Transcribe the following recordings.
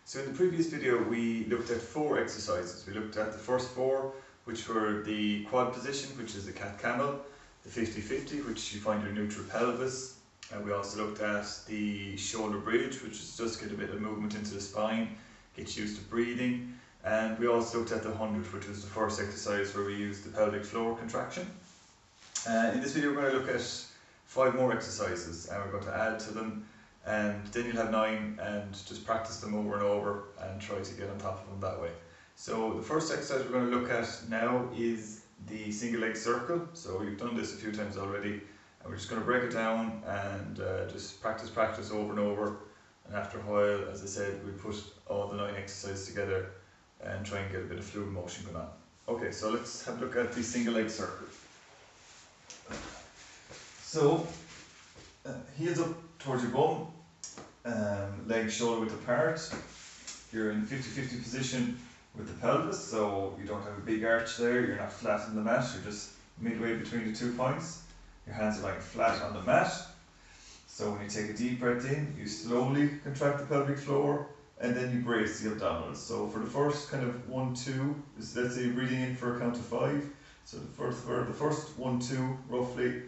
So in the previous video we looked at 4 exercises. We looked at the first 4, which were the quad position, which is the cat camel, the 50-50, which you find your neutral pelvis, and we also looked at the shoulder bridge, which is just get a bit of movement into the spine, get used to breathing, and we also looked at the 100, which was the first exercise where we used the pelvic floor contraction. In this video we're going to look at 5 more exercises, and we're going to add to them, and then you'll have 9 and just practice them over and over and try to get on top of them that way. So the first exercise we're going to look at now is the single leg circle. So we've done this a few times already, and we're just going to break it down and just practice over and over, and after a while, as I said, we put all the 9 exercises together and try and get a bit of fluid motion going on. Okay, so let's have a look at the single leg circle. So heels up towards your bum, legs shoulder width apart. You're in 50-50 position with the pelvis, so you don't have a big arch there, you're not flat on the mat, you're just midway between the 2 points. Your hands are lying flat on the mat. So when you take a deep breath in, you slowly contract the pelvic floor and then you brace the abdominals. So for the first kind of 1, 2, let's say you're breathing in for a count of 5. So for the first 1, 2 roughly,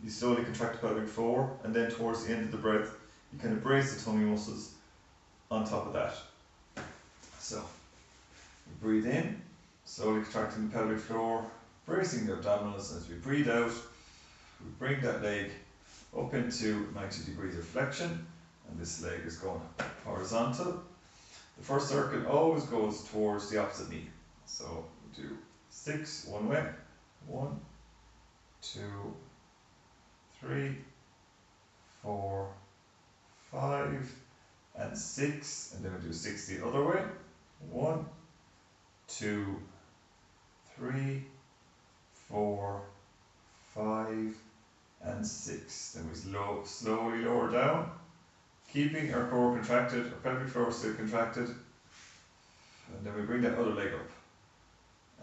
you slowly contract the pelvic floor, and then towards the end of the breath, you kind of brace the tummy muscles on top of that. So you breathe in, slowly contracting the pelvic floor, bracing the abdominals. As we breathe out, we bring that leg up into 90 degrees of flexion, and this leg is going horizontal. The first circle always goes towards the opposite knee. So we do 6 one way, 1, 2, 3, 4, 5, and 6, and then we do 6 the other way. 1, 2, 3, 4, 5, and 6. Then we slowly lower down, keeping our core contracted, our pelvic floor still contracted, and then we bring that other leg up.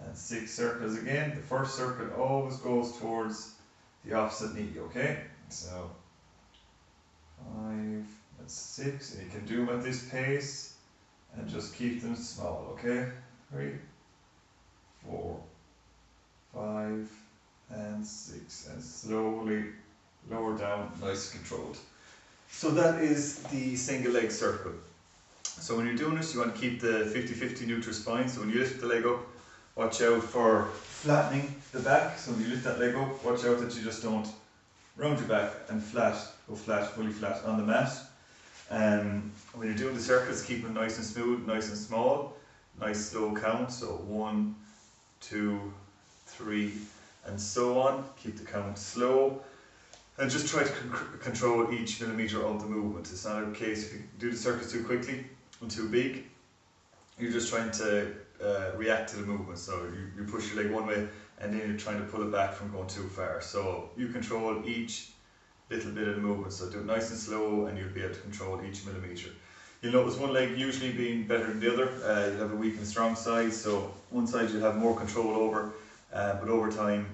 And 6 circles again. The first circle always goes towards the opposite knee, okay? So 5 and 6, and you can do them at this pace and just keep them small, okay? 3, 4, 5, and 6, and slowly lower down, nice and controlled. So that is the single leg circle. So when you're doing this, you want to keep the 50-50 neutral spine. So when you lift the leg up, watch out for flattening the back. So when you lift that leg up, watch out that you just don't round your back and go flat, fully flat on the mat. When you're doing the circles, keep them nice and smooth, nice and small, nice slow count. So 1, 2, 3, and so on. Keep the count slow, and just try to control each millimetre of the movement. It's not a case if you do the circles too quickly and too big, you're just trying to react to the movement. So you push your leg one way and then you're trying to pull it back from going too far. So you control each little bit of the movement. So do it nice and slow, and you'll be able to control each millimetre. You'll notice one leg usually being better than the other. You'll have a weak and strong side, so one side you'll have more control over, but over time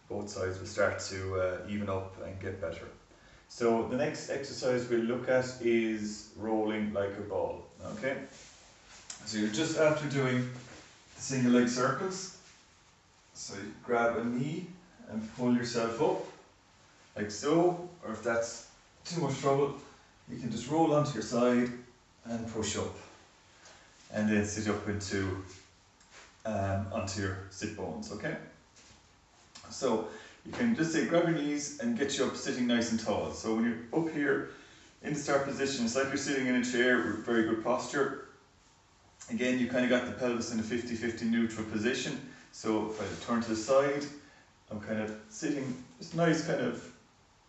both sides will start to even up and get better. So the next exercise we'll look at is rolling like a ball. Okay, so you're just after doing the single leg circles. So you grab a knee and pull yourself up like so, or if that's too much trouble, you can just roll onto your side and push up, and then sit up into onto your sit bones. Okay, so you can just say grab your knees and get you up sitting nice and tall. So when you're up here in the start position, it's like you're sitting in a chair with very good posture. Again, you kind of got the pelvis in a 50-50 neutral position. So if I turn to the side, I'm kind of sitting just nice, kind of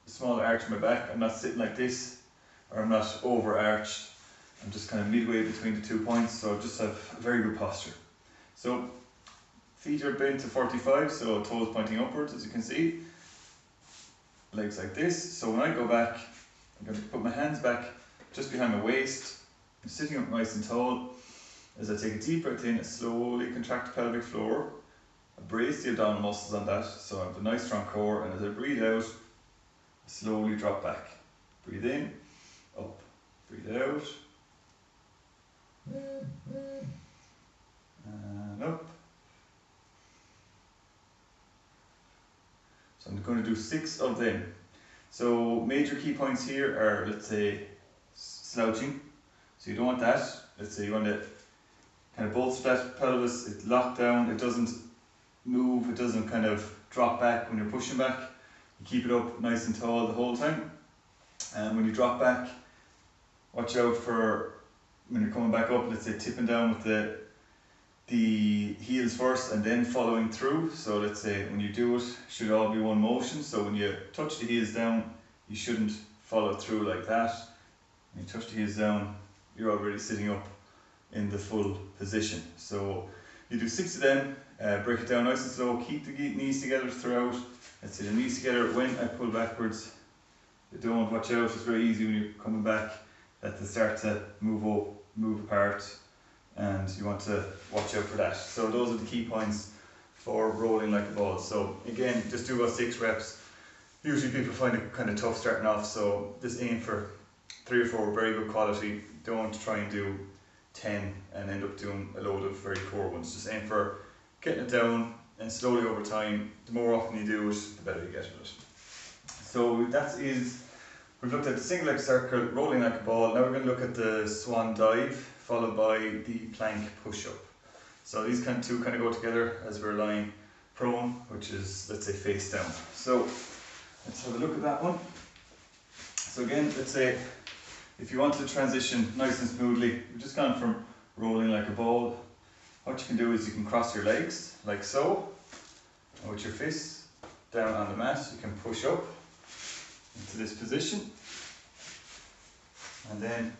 small arch in my back. I'm not sitting like this, or I'm not over arched. I'm just kind of midway between the 2 points, so just have a very good posture. So feet are bent to 45, so toes pointing upwards, as you can see. Legs like this. So when I go back, I'm going to put my hands back just behind my waist. I'm sitting up nice and tall. As I take a deep breath in, I slowly contract the pelvic floor. I brace the abdominal muscles on that, so I have a nice strong core, and as I breathe out, I slowly drop back. Breathe in, up, breathe out, and up. So I'm going to do 6 of them. So major key points here are, let's say, slouching. So you don't want that. Let's say you want to kind of bolster that pelvis, it's locked down, it doesn't move, it doesn't kind of drop back when you're pushing back. You keep it up nice and tall the whole time. And when you drop back, watch out for when you're coming back up, let's say tipping down with the heels first and then following through. So let's say when you do it, it should all be one motion. So when you touch the heels down, you shouldn't follow through like that. When you touch the heels down, you're already sitting up in the full position. So you do 6 of them, break it down nice and slow, keep the knees together throughout. Let's say the knees together when I pull backwards. You don't, watch out, it's very easy when you're coming back that they start to move apart, and you want to watch out for that. So those are the key points for rolling like a ball. So again, just do about 6 reps. Usually people find it kind of tough starting off, so just aim for 3 or 4 very good quality. Don't try and do 10 and end up doing a load of very poor ones. Just aim for getting it down, and slowly over time, the more often you do it, the better you get at it. So that is, we've looked at the single leg circle, rolling like a ball. Now we're going to look at the swan dive, followed by the plank push-up. So these two kind of go together as we're lying prone, which is, let's say, face down. So let's have a look at that one. So again, let's say, if you want to transition nice and smoothly, we've just gone from rolling like a ball. What you can do is you can cross your legs, like so, and with your fists down on the mat, you can push up into this position, and then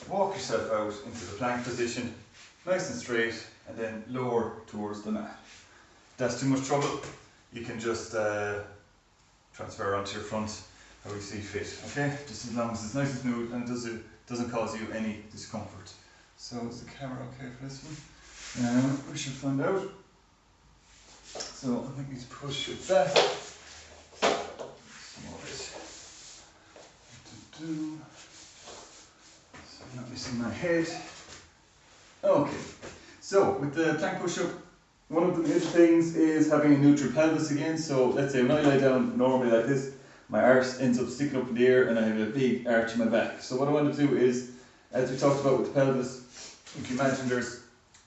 walk yourself out into the plank position, nice and straight, and then lower towards the mat. If that's too much trouble, you can just transfer onto your front, how you see fit, okay? Just as long as it's nice and smooth and it doesn't cause you any discomfort. So is the camera okay for this one? We should find out. So I think we need to push it back. Some more of it. So I'm not missing my head. Okay, so with the plank push-up, one of the major things is having a neutral pelvis again. So let's say when I lie down normally like this, my arse ends up sticking up in the air and I have a big arch in my back. So what I want to do is, as we talked about with the pelvis, if you imagine there's,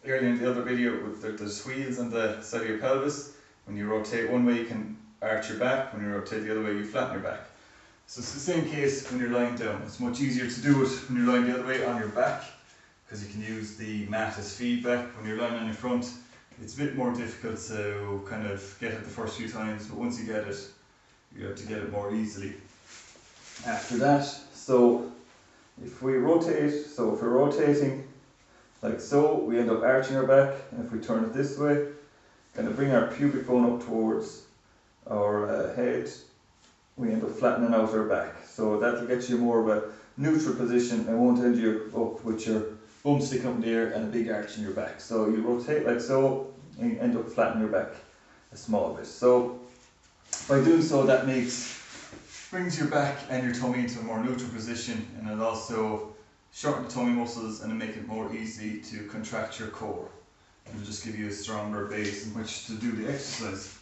earlier in the other video, there's wheels on the side of your pelvis. When you rotate one way, you can arch your back. When you rotate the other way, you flatten your back. So it's the same case when you're lying down. It's much easier to do it when you're lying the other way on your back, because you can use the mat as feedback. When you're lying on your front, it's a bit more difficult to kind of get it the first few times, but once you get it, you have to get it more easily after that. So if we rotate, so if we're rotating like so, we end up arching our back, and if we turn it this way, kind of bring our pubic bone up towards our head, we end up flattening out our back. So that'll get you more of a neutral position and won't end you up with your bum sticking up in the air and a big arch in your back. So you rotate like so, and you end up flattening your back a small bit. So by doing so, that brings your back and your tummy into a more neutral position, and it'll also shorten the tummy muscles and make it more easy to contract your core. And it'll just give you a stronger base in which to do the exercise.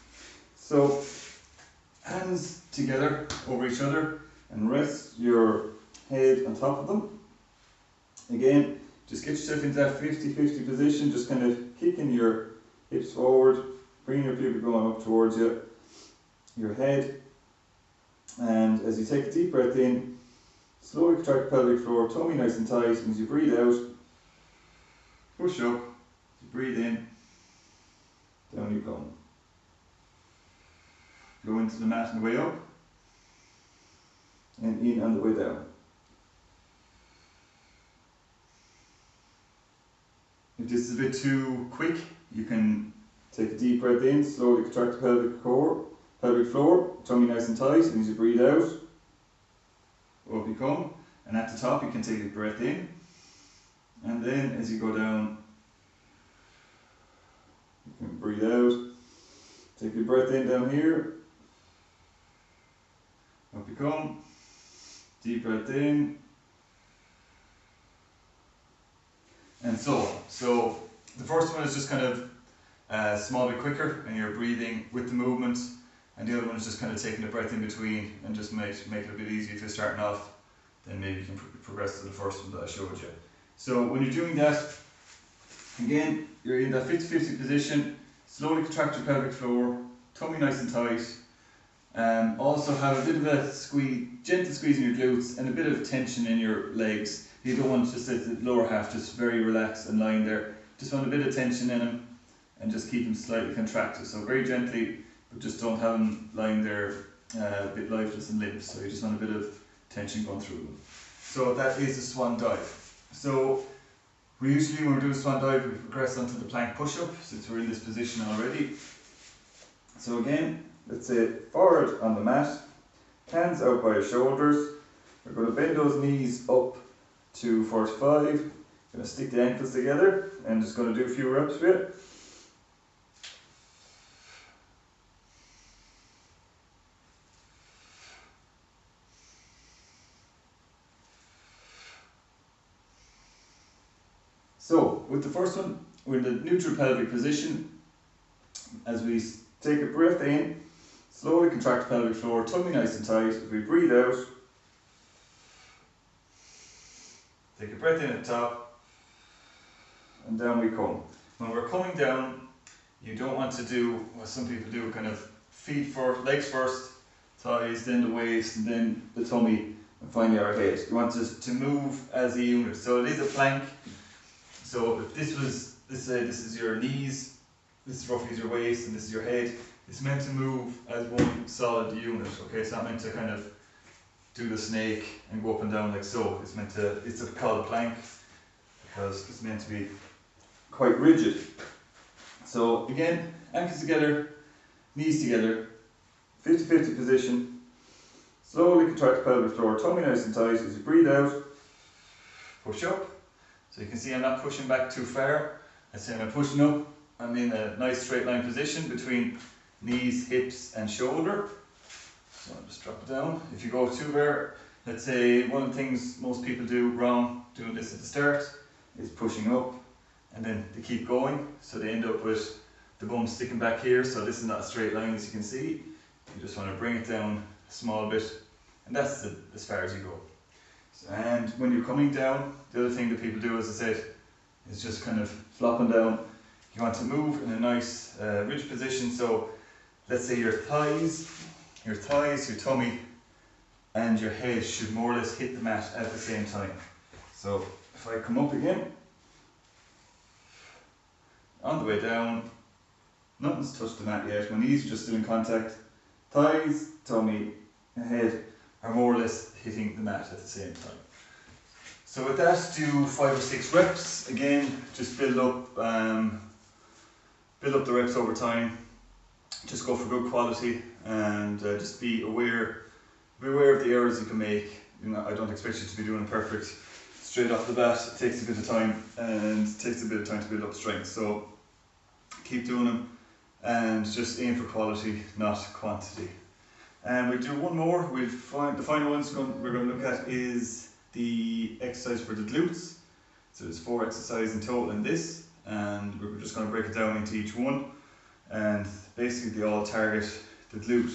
So hands together over each other and rest your head on top of them. Again, just get yourself into that 50-50 position, just kind of kicking your hips forward, bringing your pubic bone up towards you, your head, and as you take a deep breath in, slowly contract the pelvic floor, tummy nice and tight, and as you breathe out, push up, you breathe in, down you come. Go into the mat on the way up, and in on the way down. If this is a bit too quick, you can take a deep breath in, slowly contract the pelvic floor, tummy nice and tight, and as you breathe out, up you come. And at the top you can take a breath in, and then as you go down, you can breathe out, take your breath in down here, up you come, deep breath in, and so on. So the first one is just kind of a small bit quicker, and you're breathing with the movement, and the other one is just kind of taking the breath in between and just make it a bit easier if you're starting off. Then maybe you can progress to the first one that I showed you. So when you're doing that, again, you're in that 50-50 position. Slowly contract your pelvic floor, tummy nice and tight. Also have a bit of a squeeze, gentle squeeze in your glutes and a bit of tension in your legs. You don't want just the lower half just very relaxed and lying there. Just want a bit of tension in them and just keep them slightly contracted. So very gently, but just don't have them lying there a bit lifeless and limp. So you just want a bit of tension going through them. So that is the swan dive. So we usually, when we do a swan dive, we progress onto the plank push-up since we're in this position already. So again, let's say forward on the mat, hands out by your shoulders. We're going to bend those knees up to 45. Going to stick the ankles together and just going to do a few reps with it. So with the first one, we're in the neutral pelvic position. As we take a breath in, slowly contract the pelvic floor, tummy nice and tight. As we breathe out, take a breath in at the top, and down we come. When we're coming down, you don't want to do what some people do, kind of feet first, legs first, thighs, then the waist, and then the tummy, and finally our head. You want to move as a unit. So it is a plank. So if this was, let's say this is your knees, this roughly is your waist, and this is your head. It's meant to move as one solid unit, okay? It's not meant to kind of do the snake and go up and down like so. It's meant to, it's called a plank because it's meant to be quite rigid. So again, ankles together, knees together, 50-50 position. Slowly contract the pelvic floor, tummy nice and tight. As you breathe out, push up. So you can see I'm not pushing back too far. As I'm pushing up, I'm in a nice straight line position between knees, hips and shoulder. So I'll just drop it down. If you go too far, let's say one of the things most people do wrong doing this at the start is pushing up and then they keep going. So they end up with the bum sticking back here. So this is not a straight line, as you can see. You just want to bring it down a small bit, and that's as far as you go. And when you're coming down, the other thing that people do, as I said, is just kind of flopping down. You want to move in a nice ridge position. So let's say your thighs, your tummy and your head should more or less hit the mat at the same time. So if I come up again, on the way down, nothing's touched the mat yet. My knees are just still in contact. Thighs, tummy and head are more or less hitting the mat at the same time. So with that, do 5 or 6 reps. Again, just build up the reps over time. Just go for good quality and just be aware of the errors you can make. You know, I don't expect you to be doing it perfect straight off the bat. It takes a bit of time, and it takes a bit of time to build up strength. So keep doing them and just aim for quality, not quantity. And we'll do one more. We'll find the final one we're going to look at is the exercise for the glutes. So there's 4 exercises in total in this, and we're just going to break it down into each one. And basically they all target the glute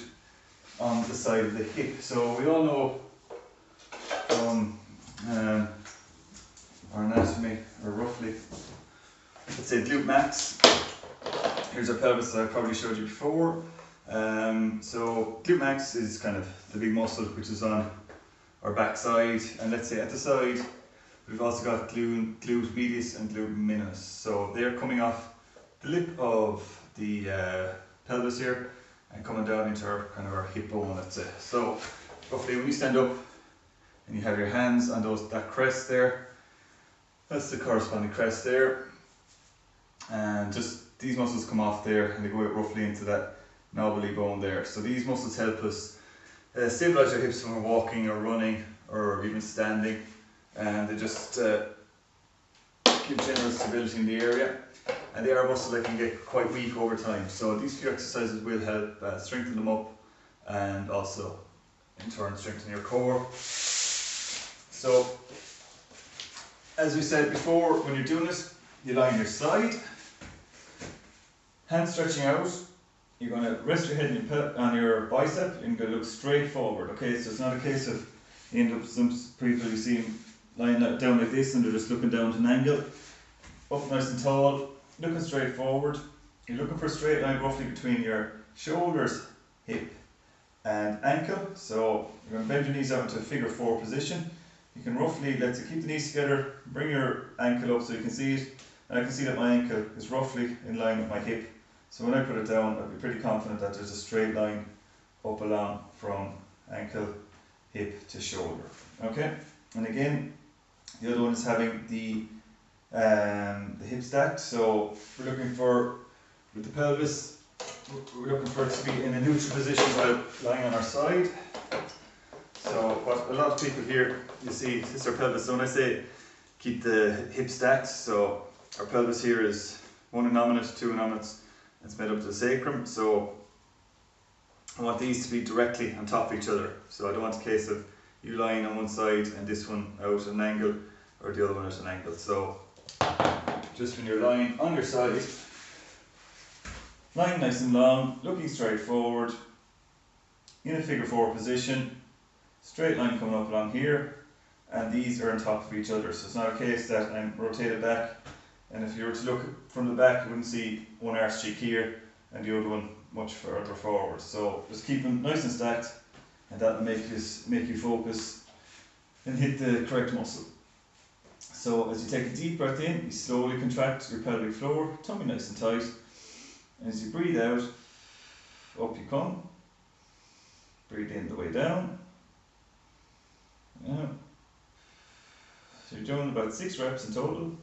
on the side of the hip. So we all know from our anatomy, or roughly, let's say glute max. Here's our pelvis that I probably showed you before. So glute max is kind of the big muscle which is on our back side, and let's say at the side we've also got glute medius and glute minimus. So they're coming off the lip of the pelvis here and coming down into our kind of our hip bone, let's say. So roughly when you stand up and you have your hands on that crest there, that's the corresponding crest there, and just these muscles come off there and they go out roughly into that knobbly bone there. So these muscles help us stabilize our hips when we're walking or running or even standing, and they just give general stability in the area. And they are muscles that can get quite weak over time. So these few exercises will help strengthen them up and also in turn strengthen your core. So as we said before, when you're doing this, you lie on your side, hands stretching out. You're going to rest your head on your bicep and you're going to look straight forward. Okay, so it's not a case of you end up some people you see lying down like this and they're just looking down to an angle. Up nice and tall, looking straight forward. You're looking for a straight line roughly between your shoulders, hip and ankle. So you're going to bend your knees out into a figure 4 position. You can roughly, let's keep the knees together, bring your ankle up so you can see it. And I can see that my ankle is roughly in line with my hip. So when I put it down, I'll be pretty confident that there's a straight line up along from ankle, hip to shoulder. Okay? And again, the other one is having the hip stacked. So we're looking for, with the pelvis, we're looking for it to be in a neutral position while lying on our side. So what a lot of people here, you see, this is our pelvis. So when I say keep the hip stacked, so our pelvis here is 1 innominate, 2 innominates, it's made up to the sacrum. So I want these to be directly on top of each other. So I don't want a case of you lying on one side and this one out at an angle, or the other one at an angle. So just when you're lying on your side, lying nice and long, looking straight forward, in a figure 4 position, straight line coming up along here, and these are on top of each other. So it's not a case that I'm rotated back, and if you were to look from the back, you wouldn't see one arse cheek here and the other one much further forward. So just keep them nice and stacked, and that will make you focus and hit the correct muscle. So as you take a deep breath in, you slowly contract your pelvic floor, tummy nice and tight. And as you breathe out, up you come. Breathe in the way down. Yeah. So you're doing about 6 reps in total.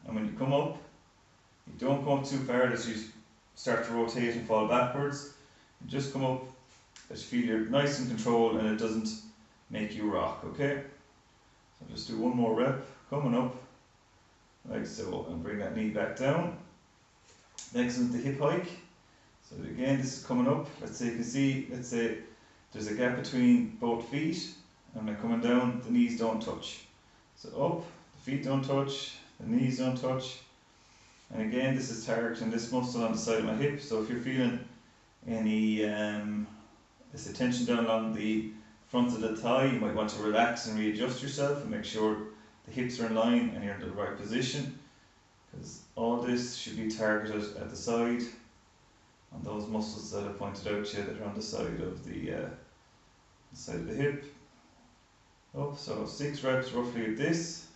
And when you come up, you don't come up too far as you start to rotate and fall backwards. You just come up as you feel you're nice in control and it doesn't make you rock, okay? So just do one more rep, coming up, like so, and bring that knee back down. Next is the hip hike. So again, this is coming up. Let's say you can see, let's say there's a gap between both feet, and when coming down, the knees don't touch. So up, the feet don't touch, the knees don't touch. And again, this is targeting this muscle on the side of my hip. So if you're feeling any this tension down along the front of the thigh, you might want to relax and readjust yourself and make sure the hips are in line and you're in the right position, because all this should be targeted at the side on those muscles that I pointed out to you that are on the side of the hip. Up, so 6 reps roughly of this,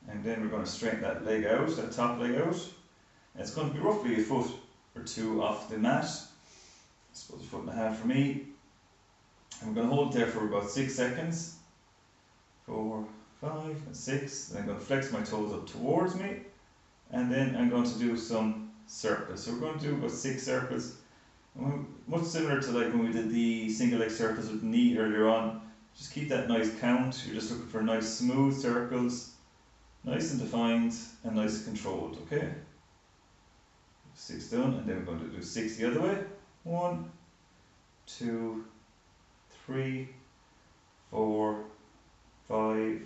and then we're going to straighten that leg out, that top leg out, and it's going to be roughly a foot or 2 off the mat. I suppose a foot and a half for me. And we're going to hold it there for about 6 seconds. 4, 5, and 6. Then I'm going to flex my toes up towards me. And then I'm going to do some circles. So we're going to do about 6 circles. Much similar to like when we did the single leg circles with the knee earlier on. Just keep that nice count. You're just looking for nice smooth circles. Nice and defined and nice and controlled, okay? 6 done, and then we're going to do 6 the other way. 1, 2, 3, 4, 5,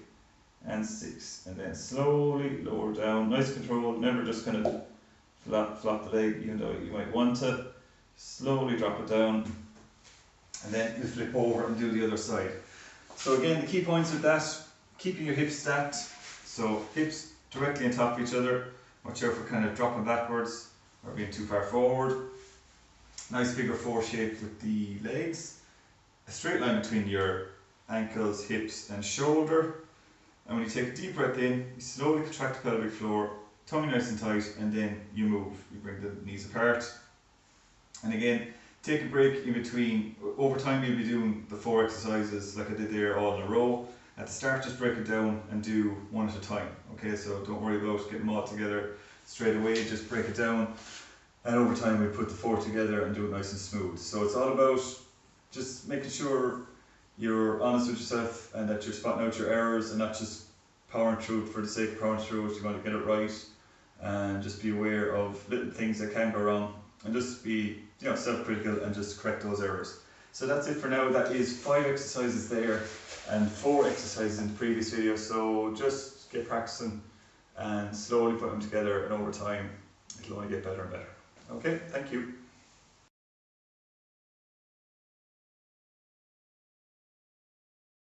and 6. And then slowly lower down, nice control, never just kind of flop the leg, even though you might want to. Slowly drop it down, and then you flip over and do the other side. So again, the key points with that, keeping your hips stacked, so hips directly on top of each other. Watch out for kind of dropping backwards or being too far forward. Nice figure 4 shape with the legs. A straight line between your ankles, hips and shoulder. And when you take a deep breath in, you slowly contract the pelvic floor, tummy nice and tight, and then you move. You bring the knees apart. And again, take a break in between. Over time you'll be doing the 4 exercises like I did there all in a row. At the start, just break it down and do one at a time. Okay, so don't worry about getting them all together straight away, just break it down. And over time we put the 4 together and do it nice and smooth. So it's all about just making sure you're honest with yourself and that you're spotting out your errors and not just powering through it for the sake of powering through it. You want to get it right and just be aware of little things that can go wrong and just be self-critical and just correct those errors. So that's it for now. That is 5 exercises there and 4 exercises in the previous video. So just get practicing and slowly put them together, and over time it'll only get better and better. Okay, thank you.